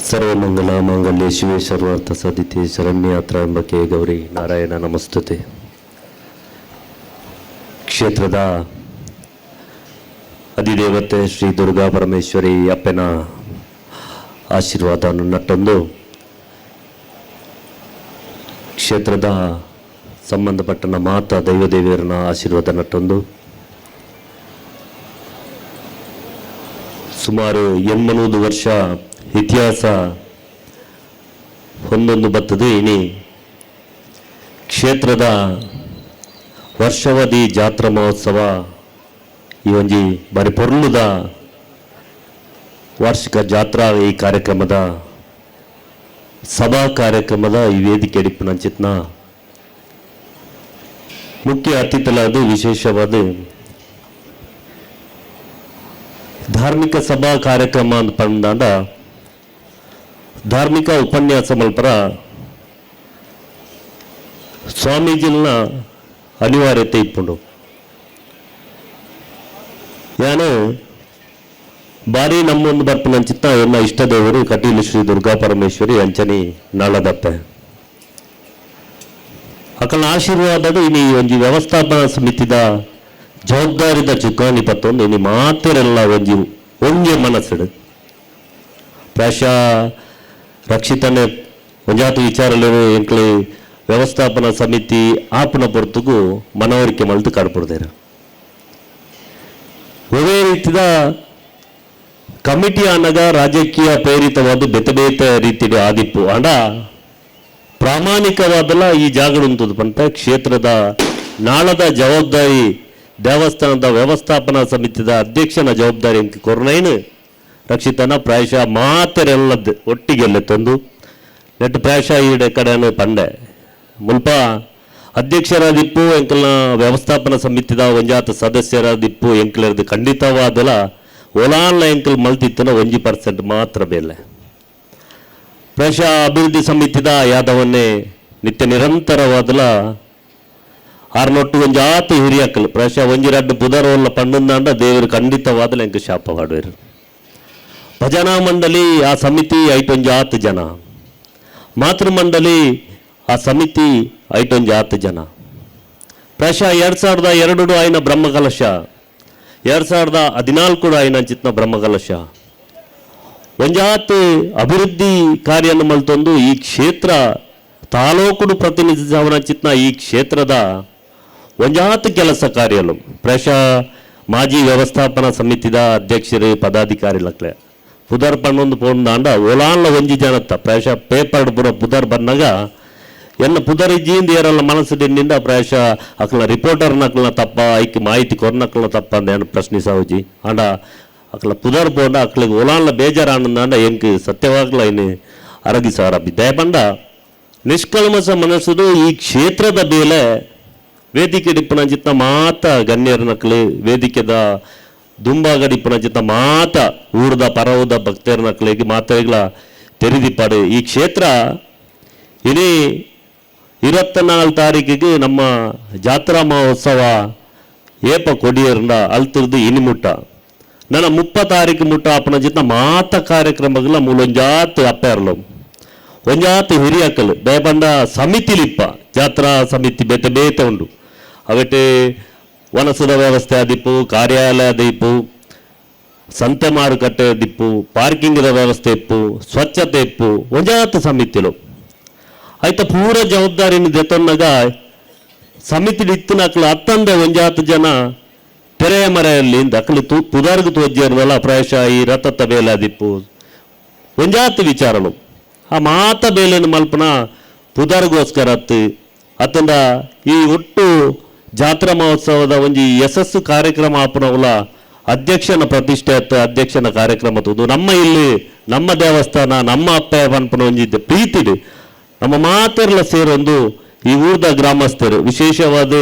ಸರ್ವಮಂಗಲ ಮಾಂಗಲ್ಯ ಶಿವೇ ಸರ್ವಾರ್ಥ ಸಾಧಿತೆ ಶರಣ್ಯಾತ್ರ ಎಂಬಕ್ಕೆ ಗೌರಿ ನಾರಾಯಣ ನಮಸ್ತುತೆ. ಕ್ಷೇತ್ರದ ಅಧಿದೇವತೆ ಶ್ರೀ ದುರ್ಗಾ ಪರಮೇಶ್ವರಿ ಅಪ್ಪನ ಆಶೀರ್ವಾದ ನನ್ನಟ್ಟೊಂದು ಕ್ಷೇತ್ರದ ಸಂಬಂಧಪಟ್ಟ ಮಾತಾ ದೈವದೇವಿಯರನ್ನ ಆಶೀರ್ವಾದ ನಟ್ಟೊಂದು ಸುಮಾರು 80 ವರ್ಷ ಇತಿಹಾಸ ಹೊಂದೊಂದು ಬರ್ತದೆ. ಇನಿ ಕ್ಷೇತ್ರದ ವರ್ಷಾವಧಿ ಜಾತ್ರಾ ಮಹೋತ್ಸವ ಈ ಒಂಜಿ ಬಾರಿ ಪೊರ್ಲುದ ವಾರ್ಷಿಕ ಜಾತ್ರಾ ಈ ಕಾರ್ಯಕ್ರಮದ ಸಭಾ ಕಾರ್ಯಕ್ರಮದ ಈ ವೇದಿಕೆ ಅಡಿಪಿನಂಚಿತ್ನ ಮುಖ್ಯ ಅತಿಥಿಲಾದ ವಿಶೇಷವಾದ ಧಾರ್ಮಿಕ ಸಭಾ ಕಾರ್ಯಕ್ರಮ ಅಂತ ಪಂದಾಂಡ ಧಾರ್ಮಿಕ ಉಪನ್ಯಾಸ ಮಲ್ಪರ ಸ್ವಾಮೀಜಿನ ಅನಿವಾರ್ಯತೆ ಇಪ್ಪುಂಡು. ಯಾನು ಬಾರಿ ನಮ್ಮೊಂದು ಬರ್ಪನಂಚಿತ್ತ ಎಲ್ಲ ಇಷ್ಟ ದೇವರು ಕಟೀಲು ಶ್ರೀ ದುರ್ಗಾ ಪರಮೇಶ್ವರಿ ಅಂಚನಿ ನಾಳದಪ್ಪೆ ಅಕಲ ಆಶೀರ್ವಾದ ಇನಿ ಒಂಜಿ ವ್ಯವಸ್ಥಾಪನಾ ಸಮಿತಿದ ಜವಾಬ್ದಾರಿದ ಚುಕ್ಕಾಣಿ ಪತ್ತೊಂದು ಇನಿ ಮಾತೆರೆಲ್ಲ ಒಂಜಿ ಒಂಗೆ ಮನಸ್ಸಿಡು ಪ್ರಾಶ ರಕ್ಷಿತನೆ ಒಂಜಾತು ವಿಚಾರಗಳು ಎಂಕ್ಲೆ ವ್ಯವಸ್ಥಾಪನಾ ಸಮಿತಿ ಆಪನ ಪೊರ್ತುಗೂ ಮನವರಿಕೆ ಮಲ್ತು ಕಾಡ್ಪಡ್ದೇರು. ಒಳ್ಳೆ ರೀತಿಯ ಕಮಿಟಿ ಅನ್ನಗ ರಾಜಕೀಯ ಪ್ರೇರಿತವಾದ ಬೇತೆ ಬೇತೆ ರೀತಿ ಆದಿಪ್ಪು ಅಂಡ ಪ್ರಾಮಾಣಿಕವಾದಲ್ಲ ಈ ಜಾಗಡುಂತದ್ದು ಪಂತ ಕ್ಷೇತ್ರದ ನಾಳದ ಜವಾಬ್ದಾರಿ ದೇವಸ್ಥಾನದ ವ್ಯವಸ್ಥಾಪನಾ ಸಮಿತಿದ ಅಧ್ಯಕ್ಷನ ಜವಾಬ್ದಾರಿ ಎಂಕ ಕೊರ್ನೈನು ರಕ್ಷಿತನ ಪ್ರಾಯಶಃ ಮಾತೆರೆಲ್ಲ ಒಟ್ಟಿಗೆಲ್ಲ ತಂದು ನೆಟ್ಟು ಪ್ರಾಯಶಃ ಈಡೆ ಕಡೆಯನ್ನು ಪಂಡೆ ಮುಲ್ಪ ಅಧ್ಯಕ್ಷರಾದಿಪ್ಪು ಎಂಕಲ್ನ ವ್ಯವಸ್ಥಾಪನಾ ಸಮಿತಿದ ಒಂಜಾತ ಸದಸ್ಯರಾದಿಪ್ಪು ಎಂಕಲರದು ಖಂಡಿತವಾದಲ್ಲ ಒಲಾನ್ಲ ಎಂಕಲ್ ಮಲ್ತಿತ್ತನ 1% ಮಾತ್ರ ಬೇಲೆ ಪ್ರಾಯಶಃ ಅಭಿವೃದ್ಧಿ ಸಮಿತಿದ ಯಾದವನ್ನೇ ನಿತ್ಯ ನಿರಂತರವಾದಲ ಆರ್ನೊಟ್ಟು ಒಂಜಾತು ಹಿರಿಯಕ್ಕಲು ಪ್ರಾಯಶಃ 1-2 ಪುದರವಲ್ಲ ಪಂಡಂದಾಂಡ ದೇವರು ಖಂಡಿತವಾದಲ ಎಂಕ ಶಾಪ ಮಾಡುವರು. ಭಜನಾ ಮಂಡಳಿ ಆ ಸಮಿತಿ 5 ಜನ, ಮಾತೃ ಮಂಡಳಿ ಆ ಸಮಿತಿ 5 ಜನ. ಪ್ರಾಯಶಃ 2002 ಆಯ್ನ ಬ್ರಹ್ಮಕಲಶ, 2014 ಆಯ್ನ ಚಿತ್ನ ಬ್ರಹ್ಮಕಲಶ ಒಂಜಾತು ಅಭಿವೃದ್ಧಿ ಕಾರ್ಯನ ಮಲ್ತೊಂದು ಈ ಕ್ಷೇತ್ರ ತಾಲೂಕು ಪ್ರತಿನಿಧಿಸವನ ಚಿತ್ನ ಈ ಕ್ಷೇತ್ರದ ಒಂಜಾತು ಕೆಲಸ ಕಾರ್ಯಲು ಪ್ರಾಯಶಃ ಮಾಜಿ ವ್ಯವಸ್ಥಾಪನಾ ಸಮಿತಿದ ಅಧ್ಯಕ್ಷರು ಪದಾಧಿಕಾರಿಲಕ್ಲೆ ಪುದರ್ ಪಣ್ಣೊಂದು ಪೋಂದಾಂಡ ಒಲಾನ್ಲ 1 ಜನತ್ತ ಪ್ರಾಯಶಃ ಪೇಪರ್ ಪೂರ ಪುದರ್ ಬಂದಾಗ ಎಲ್ಲ ಪುದರ್ ಇಜ್ಜಿಂದ ಏರಲ್ಲ ಮನಸ್ಸಿನಿಂದ ಪ್ರಾಯಶಃ ಅಕ್ಲ ರಿಪೋರ್ಟರ್ನ ಅಕ್ಲನ ತಪ್ಪ ಐಕ್ ಮಾಹಿತಿ ಕೊರ್ನಕ್ಲನ ತಪ್ಪ ಅಂದ ಪ್ರಶ್ನಿಸಾವುಜಿ ಆಂಡ ಅಕ್ಲ ಪುದರ್ ಪೋಂಡ ಅಕ್ಲಿಗೆ ಒಲಾನ್ಲ ಬೇಜಾರ ಆನಂದಾಂಡ ಎಂಕ್ ಸತ್ಯವಾಗ್ಲ ಇನ್ನು ಅರಗಿಸಾರ ಬಿದ್ದೆ ಬಂಡ ನಿಷ್ಕಲ್ಮಸ ಮನಸ್ಸುದು ಈ ಕ್ಷೇತ್ರದ ಬೇಲೆ ವೇದಿಕೆ ಡಿಪ್ಪನ ಚಿತ್ತ ಮಾತ ಗಣ್ಯರ್ನಕ್ಲು ವೇದಿಕೆದ ದುಂಬಾಗಡಿಪ್ಪನ ಚಿತ್ತ ಮಾತ ಊರ್ದ ಪರವದ ಭಕ್ತರ್ನಕ್ಲಿಗೆ ಮಾತೆಗಳ ತೆರೆದಿಪ್ಪಾಡು. ಈ ಕ್ಷೇತ್ರ ಇನಿ 24 ತಾರೀಕಿಗೆ ನಮ್ಮ ಜಾತ್ರಾ ಮಹೋತ್ಸವ ಏಪ ಕೊಡಿಯರ್ನ ಅಲ್ತಿರ್ದು ಇನಿಮುಟ್ಟ ನನ್ನ 30 ತಾರೀಕು ಮುಟ್ಟ ಅಪ್ಪನ ಚಿತ್ತ ಮಾತ ಕಾರ್ಯಕ್ರಮಗಳ ಮೂಲೊಂಜಾತು ಅಪ್ಪೆರ್ಲು ಒಂಜಾತು ಹಿರಿಯಕ್ಕಲು ಬೇಬಂಡ ಸಮಿತಿಲಿಪ್ಪ ಜಾತ್ರಾ ಸಮಿತಿ ಬೇತೆ ಬೇತೆ ಉಂಡು ಅವಟ್ಟೆ ವನಸದ ವ್ಯವಸ್ಥೆ ಆದಿಪ್ಪು, ಕಾರ್ಯಾಲಯ ದಿಪ್ಪು, ಸಂತೆ ಮಾರುಕಟ್ಟೆ ದಿಪ್ಪು, ಪಾರ್ಕಿಂಗ್ದ ವ್ಯವಸ್ಥೆ ಇಪ್ಪು, ಸ್ವಚ್ಛತೆ ಇಪ್ಪು ಒಂಜಾತು ಸಮಿತಿಲು ಆಯ್ತ ಪೂರ ಜವಾಬ್ದಾರಿನ ದೆತ್ತೊನ್ನಾಗ ಸಮಿತಿ ಇತ್ತಿನಕ್ಲು ಹತ್ತಂದೆ ಒಂಜಾತು ಜನ ತೆರೆಯ ಮರೆಯಲ್ಲಿ ಅಕ್ಲು ಪುದರ್ಗು ತೋಜ್ಜಿರದಲ್ಲ ಪ್ರಾಯಶಃ ಈ ರಥತ್ತ ಬೇಲೆ ಆದಿಪ್ಪು ಒಂಜಾತು ವಿಚಾರಗಳು ಆ ಮಾತ ಬೇಲೆನ ಮಲ್ಪನ ಪುದರ್ಗೋಸ್ಕರ ಅತ್ತಂದ ಈ ಒಟ್ಟು ಜಾತ್ರಾ ಮಹೋತ್ಸವದ ಒಂಜಿ ಯಶಸ್ಸು ಕಾರ್ಯಕ್ರಮ ಆಪನವುಲ ಅಧ್ಯಕ್ಷನ ಪ್ರತಿಷ್ಠೆ ಅಧ್ಯಕ್ಷನ ಕಾರ್ಯಕ್ರಮ ತುದು ನಮ್ಮ ಇಲ್ಲಿ ನಮ್ಮ ದೇವಸ್ಥಾನ ನಮ್ಮ ಅಪ್ಪ ಪನ್ಪನ ಒಂಜಿದ್ದೆ ಪ್ರೀತಿಡು ನಮ್ಮ ಮಾತೆರ್ಲ ಸೇರೊಂದು ಈ ಊರ್ದ ಗ್ರಾಮಸ್ಥರು ವಿಶೇಷವಾದ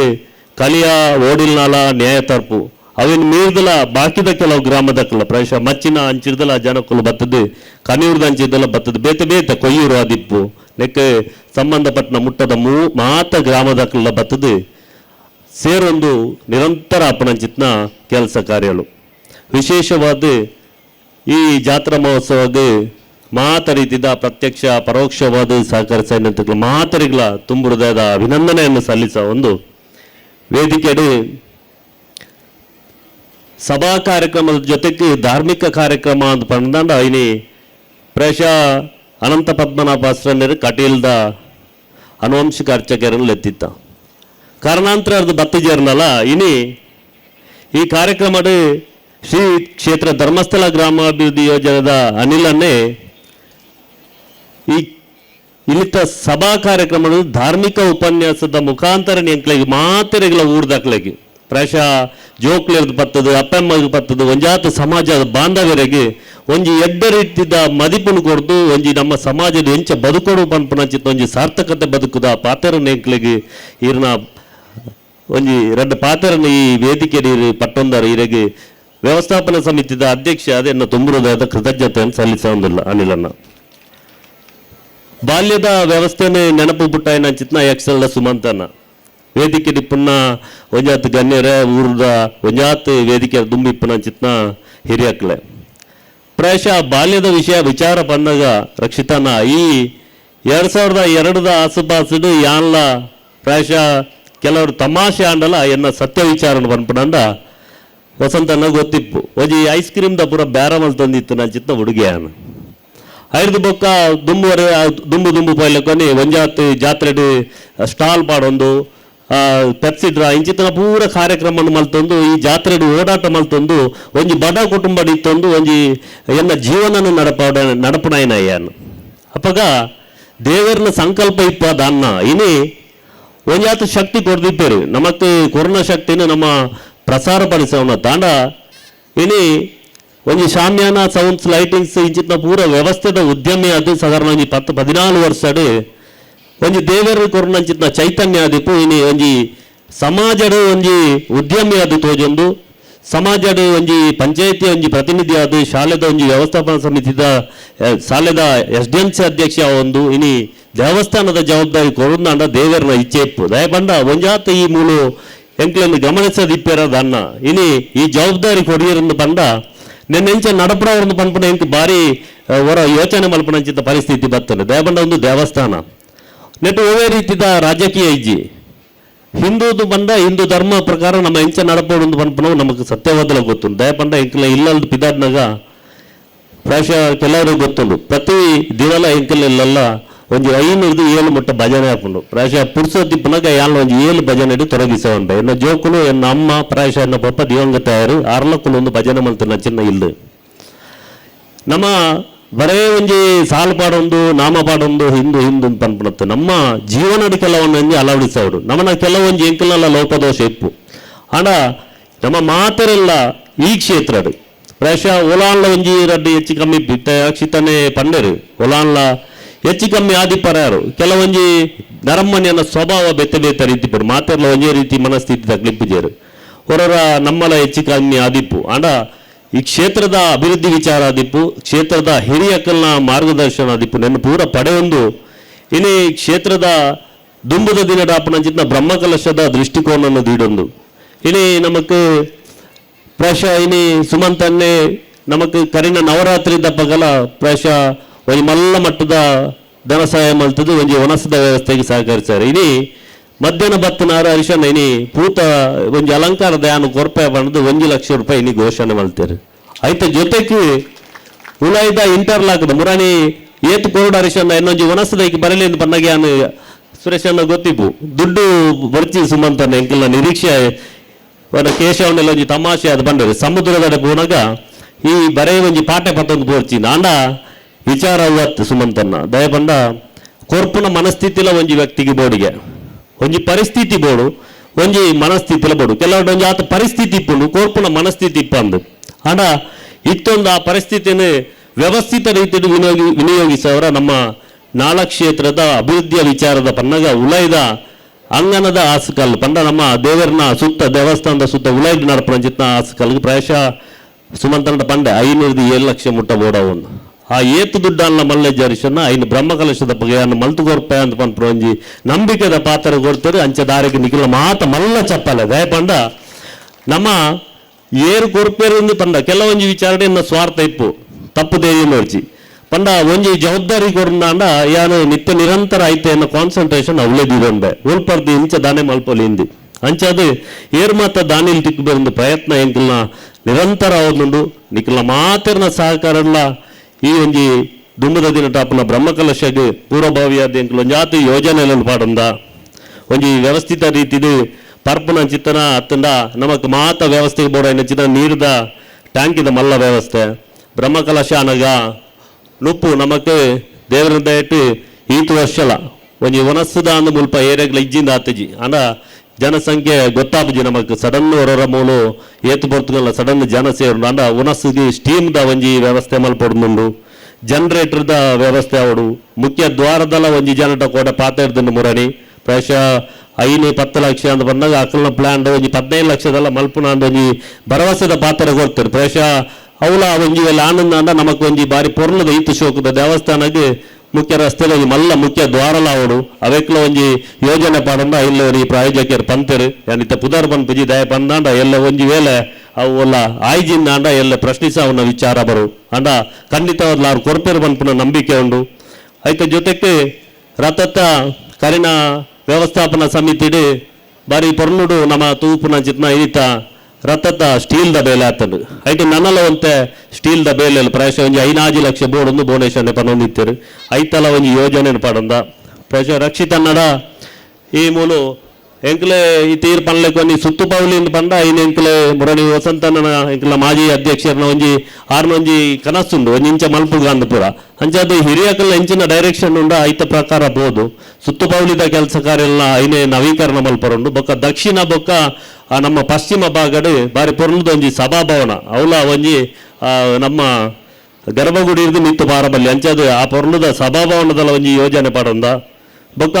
ಕಲಿಯ ಓಡಿಲ್ನಾಲ ನ್ಯಾಯ ತರ್ಪು ಅವಿನ ಮೀರ್ದಲ ಬಾಕಿದ ಕೆಲವು ಗ್ರಾಮದಕ್ಕಲ್ಲ ಪ್ರಾಯಶಃ ಮಚ್ಚಿನ ಅಂಚಿರ್ದಲ ಜನಕ್ಕಲು ಬರ್ತದೆ, ಕನಿಯೂರ್ದ ಅಂಚಿದ್ದಲ್ಲ ಬರ್ತದೆ, ಬೇತೆ ಬೇತೆ ಕೊಯ್ಯೂರು ಆದಿಪ್ಪು ನೆಕ್ಕೆ ಸಂಬಂಧಪಟ್ಟ ಮುಟ್ಟದ ಮಾತ ಗ್ರಾಮದಕ್ಕಲ್ಲ ಬರ್ತದೆ ಸೇರೊಂದು ನಿರಂತರ ಅಪ್ಪನಂಚಿತ್ನ ಕೆಲಸ ಕಾರ್ಯಗಳು ವಿಶೇಷವಾದ ಈ ಜಾತ್ರಾ ಮಹೋತ್ಸವಕ್ಕೆ ಮಾತ ರೀತಿದ ಪ್ರತ್ಯಕ್ಷ ಪರೋಕ್ಷವಾದ ಸಹಕರಿಸಿದ ಮಾತರಿಗಳ ತುಂಬು ಹೃದಯದ ಅಭಿನಂದನೆಯನ್ನು ಸಲ್ಲಿಸ ಒಂದು ವೇದಿಕೆಯಡಿ ಸಭಾ ಕಾರ್ಯಕ್ರಮದ ಜೊತೆಗೆ ಧಾರ್ಮಿಕ ಕಾರ್ಯಕ್ರಮ ಅಂತ ಪಂಡ ಇನಿ ಪ್ರಶ ಅನಂತ ಪದ್ಮನಾಭಾಸ್ರನ್ಯರು ಕಟೀಲ್ದ ಅನುವಂಶಿಕ ಅರ್ಚಕರನ್ನು ಎತ್ತಿತ್ತ ಕಾರಣಾಂತರ ಬತ್ತಿಜೇರ್ನಲ್ಲ ಇನಿ ಈ ಕಾರ್ಯಕ್ರಮದ ಶ್ರೀ ಕ್ಷೇತ್ರ ಧರ್ಮಸ್ಥಳ ಗ್ರಾಮಾಭಿವೃದ್ಧಿ ಯೋಜನೆದ ಅನಿಲನ್ನೇ ಈ ಇಲ್ಲಿತ ಸಭಾ ಕಾರ್ಯಕ್ರಮದ ಧಾರ್ಮಿಕ ಉಪನ್ಯಾಸದ ಮುಖಾಂತರ ಎಂಕ್ಲೆಗೆ ಮಾತೆರೆಗಳ ಊರ್ದಾಕ್ಲೆಗೆ ಪ್ರಾಯಶಃ ಜೋಕ್ಲೆರ್ದು ಬತ್ತದು ಅಪ್ಪಮ್ಮಗೆ ಬತ್ತದು ಒಂಜಾತ ಸಮಾಜದ ಬಾಂಧವ್ಯರಿಗೆ ಒಂಜಿ ಎಡ್ಡ ರೀತಿದ ಮದಿಪುನು ಕೊಡ್ದು ಒಂಜಿ ನಮ್ಮ ಸಮಾಜದ ಎಂಚ ಬದುಕೋಡು ಪನ್ಪುನಂಚಿತ್ತ ಒಂಜಿ ಸಾರ್ಥಕತೆ ಬದುಕುದ ಪಾತೆರನ್ನ ಎಂಕ್ಲೆಗೆ ಇರ್ನ ಒಂಜಿ ಎರಡು ಪಾತೆರನ್ನ ಈ ವೇದಿಕೆಯಲ್ಲಿ ಪಟ್ಟೊಂದಾರ ಇರೆಗೆ ವ್ಯವಸ್ಥಾಪನಾ ಸಮಿತಿದ ಅಧ್ಯಕ್ಷ ಅದನ್ನ ತುಂಬುವುದಾದ ಕೃತಜ್ಞತೆಯನ್ನು ಸಲ್ಲಿಸೋದಿಲ್ಲ ಅನಿಲನ್ನ ಬಾಲ್ಯದ ವ್ಯವಸ್ಥೆನೇ ನೆನಪು ಬುಟ್ಟಾಯನ ಚಿತ್ನ ಯಕ್ಷಲ ಸುಮಂತನ ವೇದಿಕೆ ಪುನ್ನ ಒಂಜಾತ್ ಗಣ್ಯರ ಊರದ ಒಂಜಾತ್ ವೇದಿಕೆ ದುಂಬಿಪ್ಪನ ಚಿತ್ನ ಹಿರಿಯಕ್ಲೆ ಪ್ರಾಯಶಃ ಬಾಲ್ಯದ ವಿಚಾರ ಬಂದಾಗ ರಕ್ಷಿತನ ಈ 2002 ಆಸುಪಾಸು ಯಾನ್ಲ ಪ್ರಾಯಶಃ ಕೆಲವರು ತಮಾಷೆ ಆಂಡಲ ಎನ್ನ ಸತ್ಯ ವಿಚಾರನ ಬಂದ್ಪಂಡ ವಸಂತನ ಗೊತ್ತಿಪ್ಪು ಒಂಜಿ ಐಸ್ ಕ್ರೀಮ್ದ ಪೂರ ಬ್ಯಾರಮಲ್ ತಂದಿತ್ತು ನನ್ನ ಚಿತ್ತ ಹುಡುಗಿಯಾನ ಐದು ಬೊಕ್ಕ ದುಂಬು ಪೈಲಕೊನಿ ಒಂಜಾತ್ ಜಾತ್ರೆ ಸ್ಟಾಲ್ ಪಾಡೊಂದು ಪೆಪ್ಸಿ ಡ್ರಾ ಇಂಚಿತನ ಪೂರ ಕಾರ್ಯಕ್ರಮ ಮಲ್ತೊಂದು ಈ ಜಾತ್ರೆ ಓಡಾಟ ಮಲ್ತೊಂದು ಒಂಜಿ ಬಡ ಕುಟುಂಬ ಇತ್ತೊಂದು ಒಂಜಿ ಎನ್ನ ಜೀವನನ ನಡಪಣಾಯನ ಅಪ್ಪಗ ದೇವರನ ಸಂಕಲ್ಪ ಇಪ್ಪ ದಾನ್ನ ಇನಿ ಒಂಜಾತ ಶಕ್ತಿ ಕೊಡ್ದಿಪ್ಪೇರು ನಮಕ್ ಕೊರೋನಾ ಶಕ್ತಿನ ನಮ್ಮ ಪ್ರಸಾರ ಪಡಿಸೋಣ ತಾಂಡ ಇನಿ ಒಂಜಿ ಶಾಮ್ಯಾನ ಸೌಂಡ್ಸ್ ಲೈಟಿಂಗ್ಸ್ ಇಂಚಿನ ಪೂರ ವ್ಯವಸ್ಥೆದ ಉದ್ಯಮಿ ಅದು ಸಾಧಾರಣ ಒಂಜಿ 10-14 ವರ್ಷಡು ಒಂಜಿ ದೇವರ ಕೊರೋನಂಚಿನ ಚೈತನ್ಯ ಆದಿಪ್ಪು ಇನಿ ಒಂಜಿ ಸಮಾಜಡು ಒಂಜಿ ಉದ್ಯಮಿ ಅದು ತೋಜೊಂದು ಸಮಾಜಡು ಒಂಜಿ ಪಂಚಾಯತಿ ಒಂಜಿ ಪ್ರತಿನಿಧಿ ಅದು ಶಾಲೆದ ಒಂಜಿ ವ್ಯವಸ್ಥಾಪನಾ ಸಮಿತಿದ ಶಾಲೆದ SDMC ಅಧ್ಯಕ್ಷ ಒಂದು ಇನಿ ದೇವಸ್ಥಾನದ ಜವಾಬ್ದಾರಿ ಕೊರೋನಾಂಡ ದೇವರನ ಇಚ್ಛೆ ಇಪ್ಪು ದಯಪಂಡ ಒಂಜಾತ ಈ ಮೂಲು ಎಂಕ್ಲನ್ನು ಗಮನಿಸದಿಪ್ಪೇರದನ್ನ ಇನಿ ಈ ಜವಾಬ್ದಾರಿ ಕೊಡಿಯರನ್ನು ಪಂಡ ನೆನ್ನೆಂಚ ನಡಪಡವರನ್ನು ಪನ್ಪುಣ ಎಂಕ್ ಬಾರಿ ಹೊರ ಯೋಚನೆ ಮಲ್ಪನಂಚಿತ ಪರಿಸ್ಥಿತಿ ಬರ್ತದೆ ದಯಪಂಡ ಒಂದು ದೇವಸ್ಥಾನ ನೆಟ್ಟು ಒವೇ ರೀತಿದ ರಾಜಕೀಯ ಇಜ್ಜಿ ಹಿಂದೂದು ಬಂದ ಹಿಂದೂ ಧರ್ಮ ಪ್ರಕಾರ ನಮ್ಮ ಎಂಚ ನಡಪೋಡು ಪನ್ಪುಣ ನಮಗೆ ಸತ್ಯವಾದಲ ಗೊತ್ತುಂಟು ದಯಪಂಡ ಎಂಕ್ಲ ಇಲ್ಲಲ್ದು ಪಿದಾಡ್ನಾಗ ಪ್ರಾಯಶಃ ಕೆಲವರಿಗೆ ಗೊತ್ತುಂಟು ಪ್ರತಿ ದಿವಲ ಎಂಕಲೆಲ್ಲ ಒಂಜಿ 507 ಮುಟ್ಟ ಭಜನೆ ಹಾಕೊಂಡು ಪ್ರಾಯಶಃ ಪುರ್ಸೋತಿಪ್ಪನಾಗ ಯಾನ್ ಒಂಜಿ 7 ಭಜನೆ ತೊಡಗಿಸವಂಡ ಎನ್ನ ಜೋಕುಲು ಎನ್ನ ಅಮ್ಮ ಪ್ರಾಯಶಃ ಎನ್ನ ಪಪ್ಪ ದಿವಂಗತ ಯಾರು ಆರ್ಲಕ್ಕುಲು ಒಂದು ಭಜನೆ ಮಲ್ತು ಚಿನ್ನ ಇಲ್ಲು ನಮ್ಮ ಬರೇ ಒಂಜಿ ಸಾಲು ಪಾಡೊಂದು ನಾಮ ಪಾಡೊಂದು ಹಿಂದು ಹಿಂದು ಪನ್ಪಣತ್ತು ನಮ್ಮ ಜೀವನದ ಕೆಲವೊಂದು ಅಳವಡಿಸೋಡು ನಮ್ಮನ್ನ ಕೆಲವೊಂದು ಎಂಕಲೆಲ್ಲ ಲೋಪದೋಷ ಇಪ್ಪು ಆಂಡ ನಮ್ಮ ಮಾತರೆಲ್ಲ ಈ ಕ್ಷೇತ್ರಡು ಪ್ರಾಯಶಃ ಒಲಾನ್ಲ ಒಂಜಿ ರಡ್ಡು ಹೆಚ್ಚು ಕಮ್ಮಿ ಅಕ್ಷಿತನೇ ಪಂಡರು ಒಲಾನ್ಲ ಹೆಚ್ಚು ಕಮ್ಮಿ ಆದಿಪ್ಪರ್ಯಾರು ಕೆಲವೊಂಜಿ ನರಮ್ಮನಿಯನ್ನ ಸ್ವಭಾವ ಬೆತ್ತ ರೀತಿ ಪಡು ಮಾತೆಲ್ಲ ಒಂದೇ ರೀತಿ ಮನಸ್ಥಿತಿ ತಗ್ಲಿಪ್ಪಿಜೇರು ಹೊರರ ನಮ್ಮಲ ಹೆಚ್ಚು ಕಮ್ಮಿ ಆದಿಪ್ಪು ಆಂಡ ಈ ಕ್ಷೇತ್ರದ ಅಭಿವೃದ್ಧಿ ವಿಚಾರ ಆದಿಪ್ಪು ಕ್ಷೇತ್ರದ ಹಿರಿಯಕಲ್ನ ಮಾರ್ಗದರ್ಶನ ಆದಿಪ್ಪು ನನ್ನ ಪೂರ ಪಡೆಯೊಂದು ಇನಿ ಕ್ಷೇತ್ರದ ದುಂಬುದ ದಿನದ ಅಪ್ಪನಂಚಿನ ಬ್ರಹ್ಮಕಲಶದ ದೃಷ್ಟಿಕೋನ ದೀಡೊಂದು ಇನಿ ನಮಕ್ ಪ್ರಾಯಶಃ ಇನಿ ಸುಮಂತನ್ನೇ ನಮಕ್ ಕರಿನ ನವರಾತ್ರಿ ದಪ್ಪಗಲ ಪ್ರಾಯಶಃ ಒಂಜಿ ಮಲ್ಲ ಮಟ್ಟದ ಧನ ಸಹಾಯ ಮಲ್ತದ್ದು ಒಂಜಿ ಒಣಸದ ವ್ಯವಸ್ಥೆಗೆ ಸಹಕರಿಸ್ತಾರೆ ಇನಿ ಮಧ್ಯಾಹ್ನ ಬತ್ತನಾರ ಹರಿಶನ ಇನಿ ಪೂತ ಒಂಜಿ ಅಲಂಕಾರದ ಯಾನು ಕೊರಪೆ ಬಂದು 1 ಲಕ್ಷ ರೂಪಾಯಿ ಇನಿ ಘೋಷಣೆ ಮಲ್ತಾರೆ ಐತೆ ಜೊತೆಗೆ ಉಳಾಯ್ದ ಇಂಟರ್ಲಾಕ್ದ ಮುರಾಣಿ ಏತು ಕೋರ್ಡ್ ಹರಿಶನ ಇನ್ನೊಂಜಿ ಒಣಸದಕ್ಕೆ ಬರಲಿ ಅಂತ ಪನ್ನಗೆ ಯಾನು ಸುರೇಶನ್ನ ಗೊತ್ತಿಪ್ಪು ದುಡ್ಡು ಬರ್ಚಿ ಸುಮಂತನ ಎಂಕೆಲ್ಲ ನಿರೀಕ್ಷೆ ಕೇಶವನೆಲ್ಲ ಒಂಜಿ ತಮಾಷೆ ಅದು ಬಂದರೆ ಸಮುದ್ರದ ಪೋನಾಗ ಈ ಬರೇ ಒಂಜಿ ಪಾಠೆ ಪತ್ತೊಂದು ಪೋರ್ಚಿ ನಾಂಡ ವಿಚಾರ ಅವತ್ತು ಸುಮಂತನ್ನ ದಯಪಂಡ ಕೊರ್ಪುನ ಮನಸ್ಥಿತಿಲ ಒಂಜಿ ವ್ಯಕ್ತಿಗೆ ಬೋಡಿಗೆ ಒಂಜಿ ಪರಿಸ್ಥಿತಿ ಬೋಡು ಒಂಜಿ ಮನಸ್ಥಿತಿಲ ಬೋಡು ಕೆಲವೊಂದು ಒಂಜಿ ಆತ ಪರಿಸ್ಥಿತಿ ಇಪ್ಪುಂಡು ಕೊರ್ಪುನ ಮನಸ್ಥಿತಿ ಇಪ್ಪಂದು ಆಂಡ ಇತ್ತೊಂದು ಆ ಪರಿಸ್ಥಿತಿಯನ್ನು ವ್ಯವಸ್ಥಿತ ರೀತಿಯಲ್ಲಿ ವಿನಿಯೋಗಿಸವರ ನಮ್ಮ ನಾಳ ಕ್ಷೇತ್ರದ ಅಭಿವೃದ್ಧಿಯ ವಿಚಾರದ ಪನ್ನಗ ಉಳೈದ ಅಂಗನದ ಆಸಕಲ್ ಪಂಡ ನಮ್ಮ ದೇವರನ ಸುತ್ತ ದೇವಸ್ಥಾನದ ಸುತ್ತ ಉಳೈದ ನಡಪಂಚಿತ್ನ ಆಸಕಲ್ಗೆ ಪ್ರಾಯಶಃ ಸುಮಂತನ ಪಂಡೆ 507 ಲಕ್ಷ ಮುಟ್ಟ ಬೋಡವೊಂದು ಆ ಏತು ದುಡ್ಡನ್ನ ಮಲ್ಲೆ ಜರಿಸನ್ನ ಐನು ಬ್ರಹ್ಮಕಲಶದ ಬಗೆಯನ್ನು ಮಲ್ತು ಕೊರ್ಪೆ ಅಂತ ಪನ್ಪು ಒಂಜಿ ನಂಬಿಕೆದ ಪಾತ್ರ ಕೊಡ್ತಾರೆ ಅಂಚೆ ದಾರಿಗೆ ನಿಖಿಲ ಮಾತ ಮಲ್ಲ ಚಪ್ಪಲೆ ದಯಪಂಡ ನಮ್ಮ ಏರು ಕೊರ್ಪೇರು ಪಂಡ ಕೆಲವೊಂಜಿ ವಿಚಾರಣೆ ಸ್ವಾರ್ಥ ಇಪ್ಪು ತಪ್ಪು ದೇವಿ ನೋಡ್ಚಿ ಪಂಡ ಒಂಜಿ ಜವಾಬ್ದಾರಿ ಕೊರಂದಾಂಡ ಯಾನು ನಿತ್ಯ ನಿರಂತರ ಐತೆ ಅನ್ನೋ ಕಾನ್ಸಂಟ್ರೇಷನ್ ಅವಲೇದಿದೆ ಉಲ್ಪರ್ದು ಇಂಚ ದಾನೆ ಮಲ್ಪೊಲಿಂದಿ ಅಂಚದು ಏರ್ಮಾತ ದಾನಿಲ್ ತಿಕ್ಕು ಬರೆದು ಪ್ರಯತ್ನ ಎಂಕಲ್ನ ನಿರಂತರ ಅವನುಂಡು ನಿಖಲ್ನ ಮಾತಿರ್ನ ಸಹಕಾರಲ್ಲ ಈ ಒಂಜಿ ದುಂಬದ ದಿನ ಟಾಪ್ನ ಬ್ರಹ್ಮಕಲಶಗೆ ಪೂರ್ವಭಾವಿಯಾದ ಎಂಕಲ್ ಒಂಜಾತಿ ಯೋಜನೆಗಳನ್ನು ಪಾಡಂದ ಒಂಜಿ ವ್ಯವಸ್ಥಿತ ರೀತಿದು ಪರ್ಪನ ಚಿತ್ತನ ಅತ್ತಂಡ ನಮಕ್ ಮಾತ ವ್ಯವಸ್ಥೆಗೆ ಬೋಡ ಚಿತ್ರ ನೀರ್ದ ಟ್ಯಾಂಕಿದ ಮಲ್ಲ ವ್ಯವಸ್ಥೆ ಬ್ರಹ್ಮಕಲಶ ಅನಗ ನುಪ್ಪು ನಮಕ್ ದೇವರಿಂದ ಇಟ್ಟು ಈತು ವರ್ಷಲ ಒಂಜಿ ಒನಸ್ಸದ ಅಂದ ಮುಲ್ಪ ಏರಿಯಾಗ್ಲ ಇಜ್ಜಿಂದ ಆತಜಿ ಅಂಡ ಜನಸಂಖ್ಯೆ ಗೊತ್ತಾಪಜಿ ನಮಕ್ ಸಡನ್ ಹೊರ ಮೂಲು ಏತು ಬರ್ತಗಲ್ಲ ಸಡನ್ ಜನ ಸೇರು ಅಂಡ ಒನಸ್ಸಿಗೆ ಸ್ಟೀಮ್ದ ಒಂಜಿ ವ್ಯವಸ್ಥೆ ಮಲ್ಪೊಡುಂಡು ಜನರೇಟರ್ದ ವ್ಯವಸ್ಥೆ ಅವಡು ಮುಖ್ಯ ದ್ವಾರದಲ್ಲ ಒಂಜಿ ಜನಟ ಕೂಡ ಪಾತ ಇರ್ದಂಡು ಮುರಣಿ ಪ್ರಾಯಶಃ 5-10 ಲಕ್ಷ ಅಂತ ಬಂದಾಗ ಅಕಲ್ನ ಪ್ಲಾನ್ ಒಂಜಿ 15 ಲಕ್ಷದಲ್ಲ ಮಲ್ಪುನ ಅಂದ ಒಂಜಿ ಭರವಸೆದ ಪಾತ್ರ ಕೊಡ್ತಾರೆ ಪ್ರಾಯಶಃ ಅವಳ ಒಂಜಿ ಎಲ್ಲ ಆನಂದ ಅಂಡ ನಮಕ್ ಒಂಜಿ ಬಾರಿ ಪೊರ್ಲದ ಈತು ಶೋಕದ ದೇವಸ್ಥಾನಕ್ಕೆ ಮುಖ್ಯ ರಸ್ತೆದ ಮಲ್ಲ ಮುಖ್ಯ ದ್ವಾರಲ ಅವಡು ಅವೆಕ್ಲ ಒಂಜಿ ಯೋಜನೆ ಪಾಡಂಡ ಇಲ್ಲ ಈ ಪ್ರಾಯೋಜಕರು ಪಂತರು ಯಾನಿತ ಪುದರ್ ಪನ್ಪುಜಿ ದಯ ಪಂದಾಂಡ ಎಲ್ಲ ಒಂಜಿ ವೇಳೆ ಅವೆಲ್ಲ ಆಯ್ಜಿಂದ ಅಂಡ ಎಲ್ಲ ಪ್ರಶ್ನಿಸ ಅವನ ವಿಚಾರ ಬರು ಅಂಡ ಖಂಡಿತವಾದ್ಲ ಅವ್ರು ಕೊರ್ಪೇರು ಪನ್ಪುನ ನಂಬಿಕೆ ಉಂಡು ಐತೆ ಜೊತೆಗೆ ರಥತ್ತ ಕರಿನ ವ್ಯವಸ್ಥಾಪನಾ ಸಮಿತಿಡು ಬಾರಿ ಪೊರ್ನುಡು ನಮ್ಮ ತೂಪುನ ಚಿತ್ನ ಈತ ರಥದ ಸ್ಟೀಲ್ದ ಬೇಲೆ ಆತಂಡು ಐಟು ನನ್ನಲ್ಲ ಒಂತೆ ಸ್ಟೀಲ್ದ ಬೇಲೆ ಪ್ರಾಯಶಃ ಒಂಜಿ 5 ಲಕ್ಷ ಬೋರ್ಡ್ ಒಂದು ಬೋನೇಶನ್ ಪನೊಂದಿತ್ತೇರು ಐತಲ ಒಂಜಿ ಯೋಜನೆ ಪಡಂದ ಪ್ರಾಯಶಃ ರಕ್ಷಿತನ್ನಡ ಈ ಮೂಲು ಎಂಕ್ಲೆ ಈ ತೀರ್ ಪನ್ಲೆಕ್ ಒಂಜಿ ಸುತ್ತು ಪೌಲಿಂದ ಪಂಡ ಐನ್ ಎಂಕ್ಲೆ ಮುರಣಿ ವಸಂತನ ಎಂಕ್ಲ ಮಾಜಿ ಅಧ್ಯಕ್ಷರನ ಒಂಜಿ ಆರ್ನೊಂಜಿ ಕನಸುಂಡು ಒಂಜಿ ಇಂಚ ಮಲ್ಪುಗ ಅಂದ ಪೂರ ಅಂಚದು ಹಿರಿಯಕಲ್ಲ ಹೆಂಚಿನ ಡೈರೆಕ್ಷನ್ ಉಂಡ ಐತ ಪ್ರಕಾರ ಬೋದು ಸುತ್ತು ಪೌಲಿದ ಕೆಲಸ ಕಾರ್ಯಲ್ಲ ಐನೇ ನವೀಕರಣ ಮಲ್ಪರುಂಡು ಬೊಕ್ಕ ದಕ್ಷಿಣ ಬೊಕ್ಕ ನಮ್ಮ ಪಶ್ಚಿಮ ಭಾಗಡು ಬಾರಿ ಪೊರ್ಲುದ ಒಂಜಿ ಸಭಾಭವನ ಅವಲ ಒಂಜಿ ನಮ್ಮ ಗರ್ಭಗುಡಿ ಇರ್ದು ನಿತ್ತು ಬಾರಬಲ್ಲಿ ಅಂಚದು ಆ ಪೊರ್ಲುದ ಸಭಾಭವನದಲ್ಲ ಒಂಜಿ ಯೋಜನೆ ಪಡಂದ ಬೊಕ್ಕ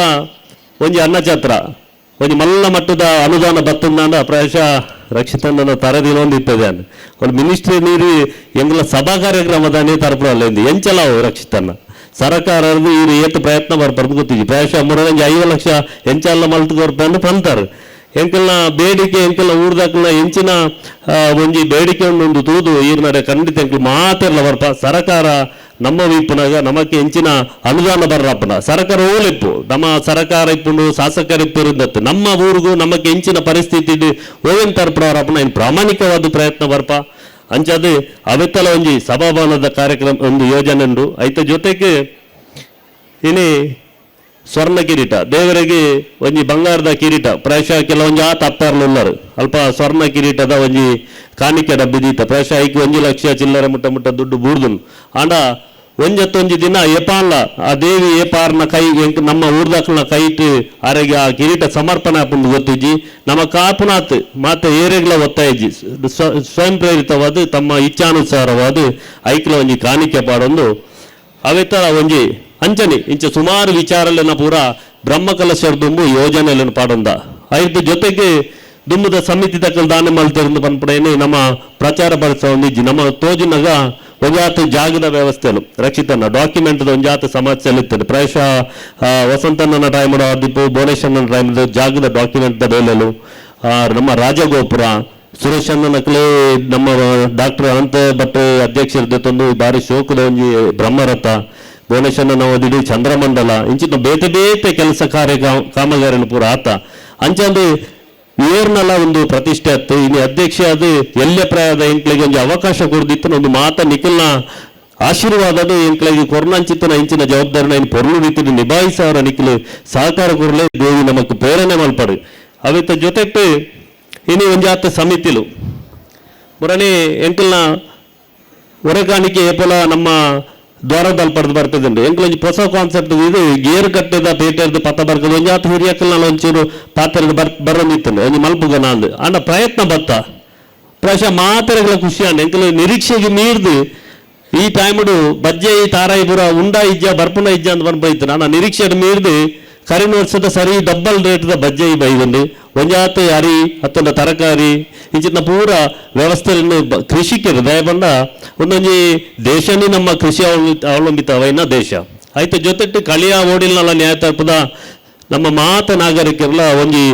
ಒಂಜಿ ಅನ್ನಛತ್ರ ಒಂಜಿ ಮಲ್ಲ ಮಟ್ಟದ ಅನುದಾನ ಬತ್ತಂದಾಂಡ ಪ್ರಾಯಶಃ ರಕ್ಷಿತನ ತರದಿನೊಂದಿರ್ತದೆ ಅನ್ನ ಒಂದು ಮಿನಿಸ್ಟ್ರಿ ನೀರು ಎಂಗ್ಲ ಸಭಾ ಕಾರ್ಯಕ್ರಮದಾನೇ ತರಪುರಲ್ಲ ಎಂಚಲ ರಕ್ಷಿತನ್ನ ಸರಕಾರದ ಇವರು ಏತು ಪ್ರಯತ್ನ ಬರ್ಬಾರ್ದು ಗೊತ್ತಿದ್ವಿ ಪ್ರಾಯಶಃ 5 ಲಕ್ಷ ಎಂಚಲ್ಲ ಮಲ್ತು ಕೊರ್ಪಂದು ಪಂತಾರೆ ಎಂಕಲ್ನ ಬೇಡಿಕೆ ಎಂಕಲ್ನ ಊರ್ದಾಕಲ್ನ ಹೆಂಚಿನ ಒಂಜಿ ಬೇಡಿಕೆ ಒಂದು ತೂದು ಈರ್ ನಡೆ ಖಂಡಿತ ಎಂಕಲ್ ಮಾತಿರ್ಲ ಬರ್ಪ ಸರಕಾರ ನಮ್ಮ ವೀಪನಾಗ ನಮಕ್ಕೆ ಹೆಂಚಿನ ಅನುದಾನ ಬರ್ರಪ್ಪನ ಸರಕಾರ ಓಲಿಪ್ಪು ನಮ್ಮ ಸರಕಾರ ಇಪ್ಪುಂಡು ಶಾಸಕರಿಪ್ಪು ಇರುದತ್ತು ನಮ್ಮ ಊರಿಗೂ ನಮಕ್ಕೆ ಹೆಂಚಿನ ಪರಿಸ್ಥಿತಿ ಓವೆನ್ ತರ್ಪಡವರಪ್ಪನ ಇನ್ನು ಪ್ರಾಮಾಣಿಕವಾದ ಪ್ರಯತ್ನ ಬರ್ಪ ಅಂಚದು ಅವೆತ್ತಲ ಒಂಜಿ ಸಭಾಭವನದ ಕಾರ್ಯಕ್ರಮ ಒಂದು ಯೋಜನೆ ಉಂಡು ಐತ ಜೊತೆಗೆ ಇನಿ ಸ್ವರ್ಣ ಕಿರೀಟ ದೇವರಿಗೆ ಒಂಜಿ ಬಂಗಾರದ ಕಿರೀಟ ಪ್ರಾಯಶಃ ಕೆಲವೊಂಜಿ ಆತ ಅಪ್ಪಾರ್ಲುಲ್ಲರು ಅಲ್ಪ ಸ್ವರ್ಣ ಕಿರೀಟದ ಒಂಜಿ ಕಾಣಿಕೆ ಡಬ್ಬಿದೀತ ಪ್ರಾಯಶಃ ಐಕ್ 1 ಲಕ್ಷ ಚಿಲ್ಲರೆ ಮುಟ್ಟ ದುಡ್ಡು ಬೂರ್ದುನು ಆಂಡ ಒಂಜತ್ತೊಂಜಿ ದಿನ ಏಪಾನ್ಲ ಆ ದೇವಿ ಏಪಾರ್ನ ಕೈ ನಮ್ಮ ಊರ್ದಾಕ್ಲನ ಕೈಟ್ ಆರೆಗೆ ಆ ಕಿರೀಟ ಸಮರ್ಪಣೆ ಆಪುಂಡು ಗೊತ್ತಿಜ್ಜಿ ನಮ್ಮ ಕಾಪುನಾತ್ ಮಾತೆ ಏರೆಗ್ಲ ಒತ್ತಾಯಿಜ್ಜಿ ಸ್ವಯಂ ಪ್ರೇರಿತವಾದ ತಮ್ಮ ಇಚ್ಛಾನುಸಾರವಾದ ಐಕ್ಲ ಒಂಜಿ ಕಾಣಿಕೆ ಪಾಡೊಂದು ಅವೆತ್ತ ಒಂಜಿ ಅಂಚನೆ ಇಂಚ ಸುಮಾರು ವಿಚಾರಲೆನ ಪೂರ ಬ್ರಹ್ಮಕಲಶ ದುಂಬು ಯೋಜನೆಯನ್ನು ಪಾಡೊಂದ ಐದು ಜೊತೆಗೆ ದುಂಬುದ ಸಮಿತಿ ತಕ್ಕಲ್ ದಾನ ಮಲ್ತಿರಂದು ಪನ್ಪಡೇನೆ ನಮ್ಮ ಪ್ರಚಾರ ಪಡಿಸೊಂದಿಜ್ಜಿ ನಮ್ಮ ತೋಜಿನಾಗ ಒಂಜಾತು ಜಾಗದ ವ್ಯವಸ್ಥೆಲು ರಕ್ಷಿತನ ಡಾಕ್ಯುಮೆಂಟ್ ಒಂಜಾತು ಸಮಸ್ಯೆ ಇರ್ತದೆ ಪ್ರಾಯಶಃ ವಸಂತನ ಟೈಮ್ ಆದಿಪ್ಪು ಭುವನೇಶ್ವರನ ಟೈಮ್ ಜಾಗದ ಡಾಕ್ಯುಮೆಂಟ್ ಬೇಲೆಲು ನಮ್ಮ ರಾಜಗೋಪುರ ಸುರೇಶ್ ಅನ್ನನಕ್ಲೆ ನಮ್ಮ ಡಾಕ್ಟರ್ ಅನಂತ ಭಟ್ ಅಧ್ಯಕ್ಷರ ತಂದು ಬಾರಿ ಶೋಕದ ಒಂಜಿ ಬ್ರಹ್ಮರಥ ಭುವನೇಶ್ವರನ ಓದಿಡಿ ಚಂದ್ರಮಂಡಲ ಇಂಚಿನ ಬೇತೆ ಬೇತೆ ಕೆಲಸ ಕಾರ್ಯ ಕಾಮಗಾರಿನ ಪೂರ ಆತ ಅಂಚಂದು ಏರ್ನಲ್ಲ ಒಂದು ಪ್ರತಿಷ್ಠೆ ಆಯ್ತು ಇನ್ನು ಅಧ್ಯಕ್ಷ ಅದು ಎಲ್ಲೆ ಪ್ರಾಯದ ಎಂಕ್ಳಿಗೆ ಒಂದು ಅವಕಾಶ ಕೊಡ್ದಿತ್ತು ಒಂದು ಮಾತ ನಿಖಲ್ನ ಆಶೀರ್ವಾದದು ಎಂಕ್ಳಿಗೆ ಕೊರೋನಾಂಚಿತನ ಇಂಚಿನ ಜವಾಬ್ದಾರಿನ ಇನ್ನು ಪೊರ್ಲು ರೀತಿಯಲ್ಲಿ ನಿಭಾಯಿಸವರ ನಿಖಲು ಸಹಕಾರ ಕೊರಲೇ ದೇವಿ ನಮಕ್ ಪ್ರೇರಣೆ ಮಲ್ಪಡು ಅವಿತ ಜೊತೆಗೆ ಇನ್ನು ಒಂಜಾತ ಸಮಿತಿಲು ಮುರಣಿ ಎಂಕಲ್ನ ಹೊರಗಾಣಿಕೆ ಏಪಲ ನಮ್ಮ ದ್ವಾರದಲ್ಲಿ ಪಡೆದು ಬರ್ತದೆ ಎಂಕ್ಲೊಂಜಿ ಹೊಸ ಕಾನ್ಸೆಪ್ಟ್ ಇದು ಗೇರು ಕಟ್ಟದ ಪೇಟೆರ್ದು ಪತ್ತ ಬರ್ಕದು ಒಂಜಾತ ಹಿರಿಯಕ್ಕಲ್ ನಾನು ಒಂಚೂರು ಪಾತ್ರದ ಬರೋದಿತ್ತಂಡೆ ಒಂದು ಮಲ್ಪುಗ ನಾಂದು ಅಂಡ ಪ್ರಯತ್ನ ಬತ್ತ ಪ್ರಾಯಶಃ ಮಾತೆರೆಗಳ ಖುಷಿ ಅಂಡ ಎಂಕಲು ನಿರೀಕ್ಷೆಗೆ ಮೀರ್ದು ಈ ಟೈಮಡು ಬಜ್ಜೆ ಈ ತಾರಾಯಿಪುರ ಉಂಡ ಇಜ್ಜ ಬರ್ಪುನ ಇಜ್ಜ ಅಂತ ಬಂದು ನಾನು ನಿರೀಕ್ಷೆ ಮೀರ್ದು ಕರಿನ ವರ್ಷದ ಸರಿ ಡಬ್ಬಲ್ ರೇಟ್ದ ಬಜ್ಜೆ ಈ ಬೈದಂಡು ಒಂಜಾತ ಅರಿ ಅತ್ತೊಂದು ತರಕಾರಿ ಇಂಚಿನ ಪೂರ ವ್ಯವಸ್ಥೆಯನ್ನು ಕೃಷಿಕರು ದಯ ಬಂದ ಒಂದೊಂಜಿ ದೇಶನೇ ನಮ್ಮ ಕೃಷಿ ಅವಲಂಬಿತವೈನ ದೇಶ ಆಯ್ತು ಜೊತೆಟ್ಟು ಕಳಿಯ ಓಡಿಲ್ನಲ್ಲ ನ್ಯಾಯ ತರ್ಪದ ನಮ್ಮ ಮಾತ ನಾಗರಿಕರೆಲ್ಲ ಒಂಜಿ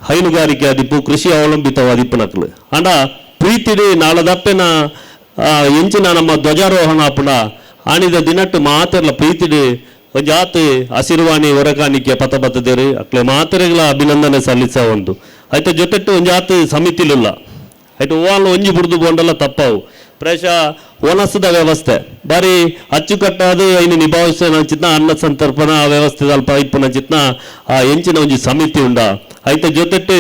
ಹೈನುಗಾರಿಕೆ ಆದಿಪ್ಪು ಕೃಷಿ ಅವಲಂಬಿತವಾದಿಪ್ಪು ನಕಲು ಅಂಡ ಪ್ರೀತಿಡಿ ನಾಳದಪ್ಪೆನ ಎಂಚಿನ ನಮ್ಮ ಧ್ವಜಾರೋಹಣ ಆಪುಂಡ ಆಣಿದ ದಿನಟ್ಟು ಮಾತೆರ್ಲ ಪ್ರೀತಿಡು ಒಂಜಾತ್ ಹಸಿರುವಾಣಿ ಹೊರಕಾಣಿಕೆ ಪತ ಬತ್ತದೇರು ಅಕ್ಲೆ ಮಾತೆರೆಗಳ ಅಭಿನಂದನೆ ಸಲ್ಲಿಸ ಉಂಡು ಐತೆ ಜೊತೆಟ್ಟು ಒಂಜಾತ್ ಸಮಿತಿಲುಲ್ಲ ಐತೆ ಓವಾಲು ಒಂಜಿ ಬುಡ್ದು ಬೋಂಡಲ್ಲ ತಪ್ಪವು ಪ್ರಾಯಶ ಒನಸದ ವ್ಯವಸ್ಥೆ ಬಾರಿ ಅಚ್ಚುಕಟ್ಟಾದ ಐನು ನಿಭಾಯಿಸಿನ ಅನ್ನ ಸಂತರ್ಪಣ ವ್ಯವಸ್ಥೆ ಅಲ್ಪ ಇಪ್ಪುನಂಚಿತ್ನ ಎಂಚಿನ ಒಂಜಿ ಸಮಿತಿ ಉಂಡ ಐತೆ ಜೊತೆಟ್ಟು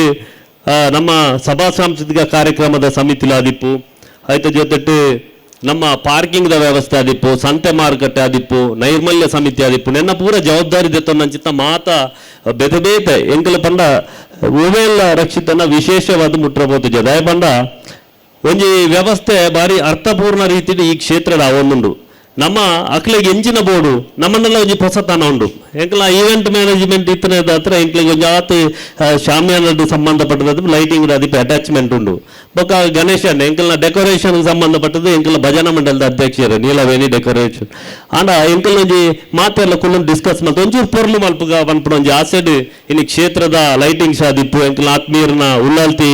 ನಮ್ಮ ಸಭಾ ಸಾಂಸ್ಕೃತಿಕ ಕಾರ್ಯಕ್ರಮದ ಸಮಿತಿಲ ಆದಿಪ್ಪು ಐತೆ ಜೊತೆಟ್ಟು ನಮ್ಮ ಪಾರ್ಕಿಂಗ್ದ ವ್ಯವಸ್ಥೆ ಆದಿಪ್ಪು ಸಂತೆ ಮಾರುಕಟ್ಟೆ ಆದಿಪ್ಪು ನೈರ್ಮಲ್ಯ ಸಮಿತಿ ಆದಿಪ್ಪು ನೆನ್ನ ಪೂರ ಜವಾಬ್ದಾರಿ ದೆತ್ತೊಂದಂಚಿತ್ತ ಮಾತ ಬೇತೆ ಬೇತೆ ಎಂಕಲ ಪಂಡ ಓವೆಲ್ಲ ರಕ್ಷಿತನ ವಿಶೇಷವಾದ ಮುಟ್ರಬಹುದು ಜದಾಯ ಪಂಡ ಒಂಜಿ ವ್ಯವಸ್ಥೆ ಬಾರಿ ಅರ್ಥಪೂರ್ಣ ರೀತಿಯಲ್ಲಿ ಈ ಕ್ಷೇತ್ರದ ಅವೊಂದುಂಡು ನಮ್ಮ ಅಕ್ಲೆಗೆ ಎಂಚಿನ ಬೋರ್ಡು ನಮ್ಮನ್ನೆಲ್ಲ ಒಂಜಿ ಹೊಸತನ ಉಂಡು ಎಂಕಲ ಈವೆಂಟ್ ಮ್ಯಾನೇಜ್ಮೆಂಟ್ ಇತ್ತನೇದ ಹತ್ರ ಎಂಕ್ಲಿಗೆ ಒಂಜಿ ಆತ್ ಶಾಮಿಯಾನದ್ದು ಸಂಬಂಧಪಟ್ಟದ್ದು ಲೈಟಿಂಗ್ ಅದಕ್ಕೆ ಅಟ್ಯಾಚ್ಮೆಂಟ್ ಉಂಡು ಬೊಕ್ಕ ಗಣೇಶನ್ ಎಂಕಲ್ನ ಡೆಕೋರೇಷನ್ ಸಂಬಂಧಪಟ್ಟದ್ದು ಎಂಕಲ ಭಜನಾ ಮಂಡಲದ ಅಧ್ಯಕ್ಷರು ನೀಲವೇಣಿ ಡೆಕೋರೇಷನ್ ಆಂಡ ಎಂಕಲ್ ಒಂಜಿ ಮಾತೆಲ್ಲ ಕುಲ್ಲ ಡಿಸ್ಕಸ್ ಮಾಡ್ತಾ ಒಂಚೂರು ಪೊರ್ಲು ಮಲ್ಪಗ ಪನ್ಪುನ ಒಂಜಿ ಆಸೆಡ್ ಇನ್ನು ಕ್ಷೇತ್ರದ ಲೈಟಿಂಗ್ ಶಾದಿಪ್ಪು ಎಂಕಲ್ನ ಆತ್ಮೀಯರನ್ನ ಉಳ್ಳಾಲ್ತಿ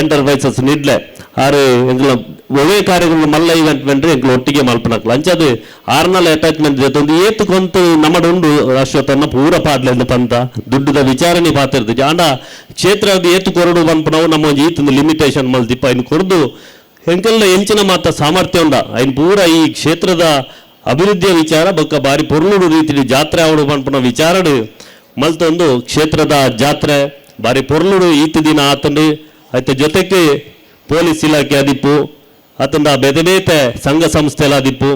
ಎಂಟರ್ಪ್ರೈಸಸ್ ನಿಡ್ಲೆ ಆರು ಎಂಕಲ ಒಳ್ಳೆ ಕಾರ್ಯಕ್ರಮ ಮಲ್ಲ ಇವೆಂಟ್ ವೆಂಟ್ರೆ ಎಂಕಲು ಒಟ್ಟಿಗೆ ಮಲ್ಪನಕ್ಲ ಅಂಚದು ಆರ್ನಲ್ ಅಟ್ಯಾಚ್ಮೆಂಟ್ ಜೊತೆ ಏತು ಕೊಂತು ನಮ್ಮಡುಂಡು ಅಶ್ವತನ್ನ ಪೂರ ಪಾಡ್ಲೆಂದು ಪಂತ ದುಡ್ಡುದ ವಿಚಾರಣೆ ಪಾತಿರ್ದು ಆಂಡ ಕ್ಷೇತ್ರದ ಏತು ಕೊರಡು ಪನ್ಪನವು ನಮ್ಮ ಒಂಜಿ ಈತಂದು ಲಿಮಿಟೇಷನ್ ಮಲ್ದಿಪ್ಪ ಇನ್ನು ಕೊರದು ಎಂಕಲ್ನ ಎಂಚಿನ ಮಾತ ಸಾಮರ್ಥ್ಯ ಉಂಡ ಐನ್ ಪೂರ ಈ ಕ್ಷೇತ್ರದ ಅಭಿವೃದ್ಧಿಯ ವಿಚಾರ ಬೊಕ್ಕ ಬಾರಿ ಪೊರ್ಲುಡು ರೀತಿ ಜಾತ್ರೆ ಅವಡು ಪನ್ಪನ ವಿಚಾರಡು ಮಲ್ತೊಂದು ಕ್ಷೇತ್ರದ ಜಾತ್ರೆ ಬಾರಿ ಪೊರ್ಲುಡು ಈತ ದಿನ ಆತಂಡು ಐತೆ ಜೊತೆಗೆ ಪೊಲೀಸ್ ಇಲಾಖೆ ಆದಿಪ್ಪು ಅತಂದ ಬೇತೆ ಬೇತೆ ಸಂಘ ಸಂಸ್ಥೆಲ ಆದಿಪ್ಪು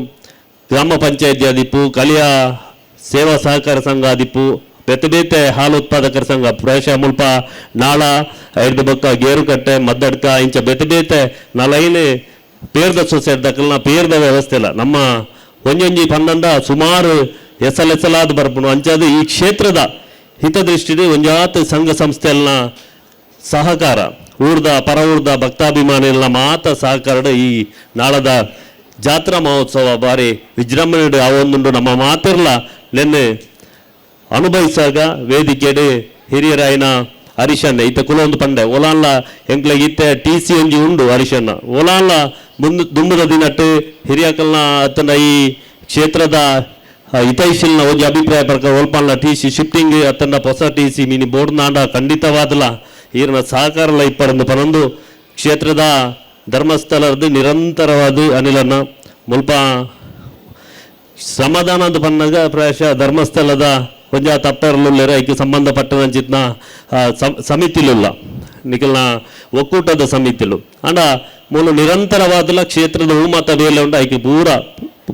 ಗ್ರಾಮ ಪಂಚಾಯತಿ ಆದಿಪ್ಪು ಕಲಿಯ ಸೇವಾ ಸಹಕಾರ ಸಂಘ ಆದಿಪ್ಪು ಬೇತೆ ಬೇತೆ ಹಾಲು ಉತ್ಪಾದಕರ ಸಂಘ ಪ್ರಾಯಶಃ ಮುಲ್ಪ ನಾಳ ಐದು ಬೊಕ್ಕ ಗೇರುಕಟ್ಟೆ ಮದ್ದಡ್ಕ ಇಂಚ ಬೇತೆ ಬೇತೆ ನಾಲೈನು ಪೇರ್ದ ಸೊಸೈಟಿ ದಕ್ಕಲ್ನ ಪೇರ್ದ ವ್ಯವಸ್ಥೆ ಇಲ್ಲ ನಮ್ಮ ಒಂಜೊಂಜಿ ಪನ್ನಂಡ ಸುಮಾರು ಎಸಲಾದ ಬರ್ಪುನು ಅಂಚದು ಈ ಕ್ಷೇತ್ರದ ಹಿತದೃಷ್ಟಿಡು ಒಂಜಾತ್ ಸಂಘ ಸಂಸ್ಥೆಲ್ನ ಸಹಕಾರ ಊರ್ದ ಪರ ಊರ್ದ ಭಕ್ತಾಭಿಮಾನಿಗಳ ಮಾತ ಸಹಕಾರ ಈ ನಾಳದ ಜಾತ್ರಾ ಮಹೋತ್ಸವ ಬಾರಿ ವಿಜೃಂಭಣೆ ಅವೊಂದುಂಡು ನಮ್ಮ ಮಾತಿರ್ಲ ನೆನ್ನೆ ಅನುಭವಿಸಾಗ ವೇದಿಕೆಡು ಹಿರಿಯರಾಯಿನ ಹರಿಶಣ್ಣ ಈತ ಕುಲೊಂದು ಪಂಡೆ ಒಲಾನ್ಲ ಎಂಕ್ಲೆಗೆ ಇತ್ತೆ ಟಿ ಸಿ ಒಂಜಿ ಉಂಡು ಹರಿಶಣ್ಣ ಒಲಾನ್ಲ ದುಂಬುದ ದಿನಟ್ಟು ಹಿರಿಯಕಲ್ನ ಅತ್ತನ ಈ ಕ್ಷೇತ್ರದ ಹಿತೈಷಿಲ್ನ ಒಂಜಿ ಅಭಿಪ್ರಾಯ ಪ್ರಕಾರ ಒಲ್ಪನ್ಲ ಟಿ ಸಿ ಶಿಫ್ಟಿಂಗ್ ಅತ್ತನ ಹೊಸ ಟಿ ಸಿ ಮೀನಿ ಬೋರ್ಡ್ ನಾಂಡ ಖಂಡಿತವಾದಲ ಈರಿನ ಸಹಕಾರಲ ಇಪ್ಪರಂದು ಪನೊಂದು ಕ್ಷೇತ್ರದ ಧರ್ಮಸ್ಥಳದ ನಿರಂತರವಾದ ಅನಿಲನ್ನ ಮುಲ್ಪ ಸಮಾಧಾನ ಅಂತ ಪನ್ನಾಗ ಪ್ರಾಯಶಃ ಧರ್ಮಸ್ಥಳದ ಕೊಂಚ ತಪ್ಪೆರಲುಲ್ಲೇರ ಐಕೆ ಸಂಬಂಧಪಟ್ಟಂಚಿತ್ನ ಸಮಿತಿಲುಲ್ಲ ನಿಖಲ್ನ ಒಕ್ಕೂಟದ ಸಮಿತಿಲು ಅಂಡ ಮೂಲ ನಿರಂತರವಾದಲ ಕ್ಷೇತ್ರದ ಹೂಮಾತ ಬೇಲೆ ಉಂಡು ಐಕೆ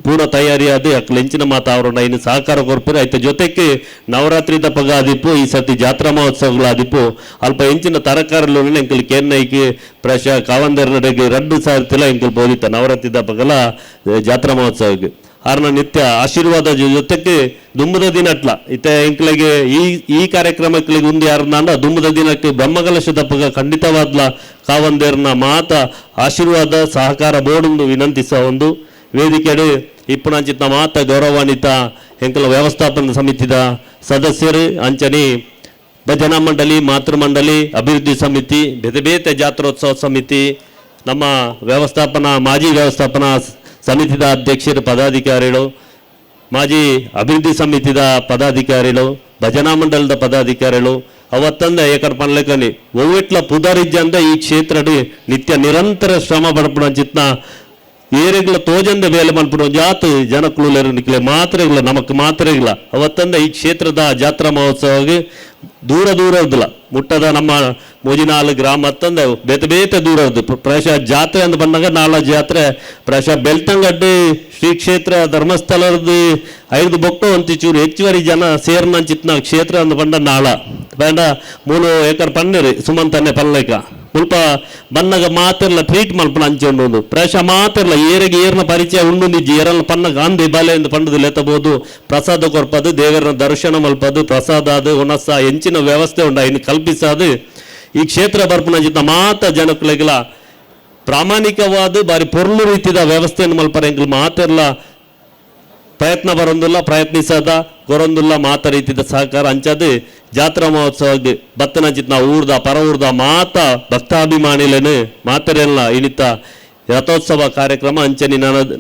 ಪೂರ ತಯಾರಿ ಆದಿ ಅಕ್ಲ ಎಂಚಿನ ಮಾತ ಅವರನ್ನ ಇನ್ನು ಸಹಕಾರ ಕೊರ್ಪುರಿ ಐತೆ ಜೊತೆಗೆ ನವರಾತ್ರಿ ದಪ್ಪಗ ಆದಿಪ್ಪು ಈ ಸರ್ತಿ ಜಾತ್ರಾ ಮಹೋತ್ಸವಗಳು ಆದಿಪ್ಪು ಅಲ್ಪ ಎಂಚಿನ ತರಕಾರಿಲು ಎಂಕಲ್ ಕೇನ್ನೈಕಿ ಪ್ರಾಯಶಃ ಕಾವಂದರ ನಡೆಗೆ 2 ಸಾವಿರತಿಲ ಎಂಕಲ್ ಬೋದಿತ್ತ ನವರಾತ್ರಿ ದಪ್ಪಗಲ ಜಾತ್ರಾ ಮಹೋತ್ಸವಕ್ಕೆ ಆರ್ನ ನಿತ್ಯ ಆಶೀರ್ವಾದ ಜೊತೆಗೆ ದುಂಬದ ದಿನಟ್ಲ ಇತ್ತೆ ಎಂಕ್ಲೆಗೆ ಈ ಕಾರ್ಯಕ್ರಮಕ್ಕೆ ಉಂದು ಯಾರನ್ನ ದುಂಬದ ದಿನಕ್ಕೆ ಬ್ರಹ್ಮಕಲಶ ದಪ್ಪಗ ಖಂಡಿತವಾದ್ಲ ಕಾವಂದೇರ್ನ ಮಾತ ಆಶೀರ್ವಾದ ಸಹಕಾರ ಬೋರ್ಡ್ ವಿನಂತಿಸ ಒಂದು ವೇದಿಕೆಡು ಇಪ್ಪುನಂಚಿತ್ನ ಮಾತ ಗೌರವಾನ್ವಿತ ಎಂಕಲ ವ್ಯವಸ್ಥಾಪನಾ ಸಮಿತಿದ ಸದಸ್ಯರು ಅಂಚನೆ ಭಜನಾ ಮಂಡಳಿ ಮಾತೃ ಮಂಡಳಿ ಅಭಿವೃದ್ಧಿ ಸಮಿತಿ ಬೇತೆ ಬೇತೆ ಜಾತ್ರೋತ್ಸವ ಸಮಿತಿ ನಮ್ಮ ಮಾಜಿ ವ್ಯವಸ್ಥಾಪನಾ ಸಮಿತಿದ ಅಧ್ಯಕ್ಷರು ಪದಾಧಿಕಾರಿಗಳು ಮಾಜಿ ಅಭಿವೃದ್ಧಿ ಸಮಿತಿದ ಪದಾಧಿಕಾರಿಗಳು ಭಜನಾ ಮಂಡಲದ ಪದಾಧಿಕಾರಿಗಳು ಅವತ್ತಂದ ಏಕರ್ ಪನ್ಲೆಕನಿ ಒವ್ವೆಟ್ಲ ಪುದರಿಜ್ಜಂದ ಈ ಕ್ಷೇತ್ರಡು ನಿತ್ಯ ನಿರಂತರ ಶ್ರಮ ಪಡ್ಪುನಂಚಿತ್ನ ಏರೆಗಳ ತೋಜಂದ ಬೇಲೆ ಮಲ್ಪುನ ಜಾತ್ ಜನಕ್ಕಳು ನಿಕ್ಲೆ ಮಾತ್ರೆಗಳ ನಮಕ್ ಮಾತ್ರೆಗಳ ಅವತ್ತಂದ ಈ ಕ್ಷೇತ್ರದ ಜಾತ್ರಾ ಮಹೋತ್ಸವಗೆ ದೂರ ಇದ್ದಲ್ಲ ಮುಟ್ಟದ ನಮ್ಮ ಮೋಜಿನಾಲ್ ಗ್ರಾಮ ಅತ್ತಂದ ಬೇತೆ ಬೇತೆ ದೂರ ಇದ್ದು ಪ್ರಾಯಶಃ ಜಾತ್ರೆ ಅಂತ ಬಂದಾಗ ನಾಳ ಜಾತ್ರೆ ಪ್ರಾಯಶಃ ಬೆಳ್ತಂಗಡ್ಡಿ ಶ್ರೀ ಕ್ಷೇತ್ರ ಧರ್ಮಸ್ಥಳದ 5 ಬೊಕ್ಕ ಒಂತಿಚೂರು ಹೆಚ್ಚುವರಿ ಜನ ಸೇರ್ನಂಚಿತ್ನ ಕ್ಷೇತ್ರ ಅಂತ ಬಂದ ನಾಳ ಬೇಡ 3 ಏಕರ್ ಪನ್ನೀರು ಸುಮಂತನ್ನೇ ಪಲ್ಲೈಕ ಮುಲ್ಪ ಬನ್ನಗ ಮಾತೆರ್ಲ ಟ್ರೀಟ್ ಮಲ್ಪನ ಅಂಚೊಂಡು ಪ್ರಾಯಶಃ ಮಾತೆರ್ಲ ಏರ್ನ ಪರಿಚಯ ಉಂಡು ನಿಜ್ಜಿ ಏರಲ್ಲ ಪನ್ನ ಗಾಂಧಿ ಬಾಲೆ ಎಂದು ಪಂಡದಲ್ಲಿ ಎತ್ತಬಹುದು ಪ್ರಸಾದ ಕೊರ್ಪದು ದೇವರನ್ನ ದರ್ಶನ ಮಲ್ಪದು ಪ್ರಸಾದ ಅದು ಒನಸ ಎಂಚಿನ ವ್ಯವಸ್ಥೆ ಉಂಡ ಇನ್ನು ಕಲ್ಪಿಸದು ಈ ಕ್ಷೇತ್ರ ಬರ್ಪನಂಚಿತ್ತ ಮಾತ ಜನಕ್ಕಳಿಗೆಲ್ಲ ಪ್ರಾಮಾಣಿಕವಾದ ಬಾರಿ ಪೊರ್ಲು ರೀತಿಯ ವ್ಯವಸ್ಥೆಯನ್ನು ಮಲ್ಪರ ಎಂಕಲ್ ಮಾತೆರ್ಲ ಪ್ರಯತ್ನ ಬರೊಂದಿಲ್ಲ ಪ್ರಯತ್ನಿಸದ ಗೊರೊಂದಿಲ್ಲ ಮಾತ ರೀತಿಯ ಸಹಕಾರ ಅಂಚದು ಜಾತ್ರಾ ಮಹೋತ್ಸವಕ್ಕೆ ಬತ್ತನಂಚಿತ್ ನಾವು ಊರ್ದ ಪರ ಊರ್ದ ಮಾತ ಭಕ್ತಾಭಿಮಾನಿಲೇನು ಮಾತರೆಲ್ಲ ಇನಿತ ರಥೋತ್ಸವ ಕಾರ್ಯಕ್ರಮ ಅಂಚನೆ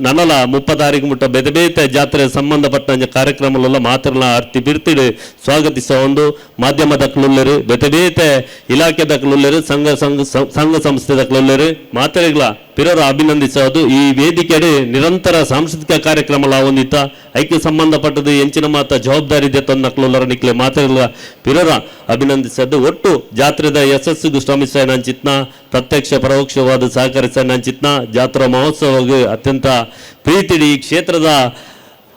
ನನಲ 30 ತಾರೀಕು ಮುಟ್ಟ ಬೇತೆ ಬೇತೆ ಜಾತ್ರೆ ಸಂಬಂಧಪಟ್ಟ ಕಾರ್ಯಕ್ರಮಗಳೆಲ್ಲ ಮಾತ್ರಲ ಅರ್ತಿ ಬಿರ್ತಿಡು ಸ್ವಾಗತಿಸ ಒಂದು ಮಾಧ್ಯಮದಕ್ಲುಲ್ಲರು ಬೇತೆ ಬೇತೆ ಇಲಾಖೆದಕ್ಲುಲ್ಲರು ಸಂಘ ಸಂಸ್ಥೆದಕ್ಲುಲ್ಲರು ಮಾತ್ರೆಗಳ ಪಿರರು ಅಭಿನಂದಿಸೋದು ಈ ವೇದಿಕೆಡೆ ನಿರಂತರ ಸಾಂಸ್ಕೃತಿಕ ಕಾರ್ಯಕ್ರಮ ಹೊಂದಿತ್ತ ಐಕ್ಯ ಸಂಬಂಧಪಟ್ಟದು ಎಂಚಿನ ಮಾತ ಜವಾಬ್ದಾರಿ ತಂದಕ್ಲುಲ್ಲರ ನಿಕ್ಲೆ ಮಾತ್ರೆಗಳ ಪಿರರ ಅಭಿನಂದಿಸೋದು ಒಟ್ಟು ಜಾತ್ರೆದ ಯಶಸ್ಸಿಗೂ ಶ್ರಮಿಸ ನಂಚಿತ್ನ ಪ್ರತ್ಯಕ್ಷ ಪರೋಕ್ಷವಾದ ಸಹಕರಿಸ ನಂಚಿತ್ನ ಜಾತ್ರಾ ಮಹೋತ್ಸವಕ್ಕೆ ಅತ್ಯಂತ ಪ್ರೀತಿಡಿ ಈ ಕ್ಷೇತ್ರದ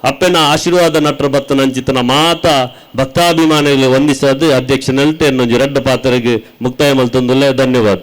ಅಪ್ಪನ ಆಶೀರ್ವಾದ ನಟರ ಭತ್ತ ನಂಚಿತನ ಮಾತ ಭಕ್ತಾಭಿಮಾನಿಗಳು ವಂದಿಸೋದು ಅಧ್ಯಕ್ಷ ನೆಲ್ತೆ 2 ಪಾತ್ರೆಗೆ ಮುಕ್ತಾಯ ಮಲ್ತೊಂದುಲ್ಲೆ ಧನ್ಯವಾದ.